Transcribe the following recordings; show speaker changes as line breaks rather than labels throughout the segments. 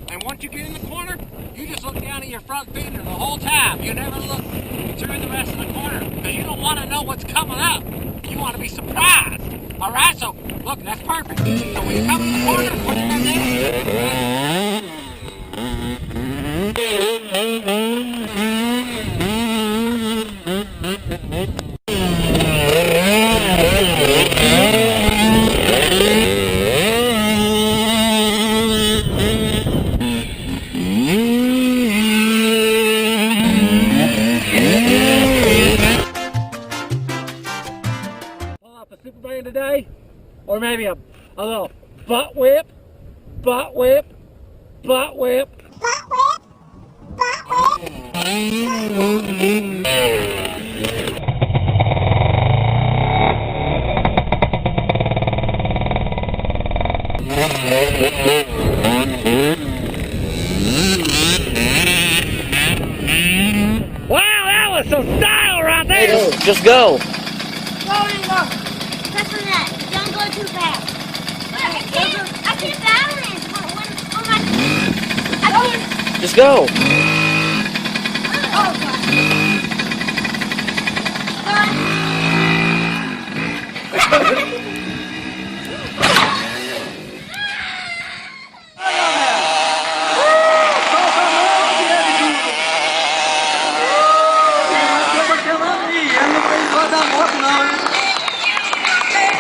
And once you get in the corner, you just look down at your front fender the whole time. You never look through the rest of the corner because you don't want to know what's coming up. You want to be surprised. All right, so look, that's perfect. So when you come in the corner, put your head in. Super band today, or maybe a little butt whip, butt whip, butt whip. Butt whip, butt whip. Wow, that was some style right there.
Just go.
Go. Press on that. Don't go too fast. I can't balance. I can't.
Just go.
Oh, God.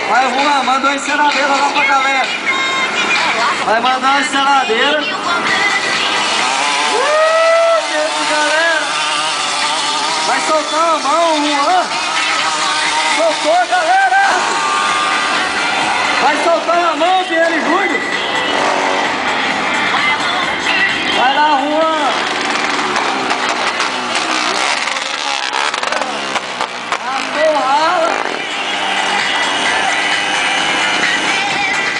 Vai arrumar, manda uma enceradeira lá pra galera. Vai mandar uma enceradeira. Galera. Vai soltar a mão,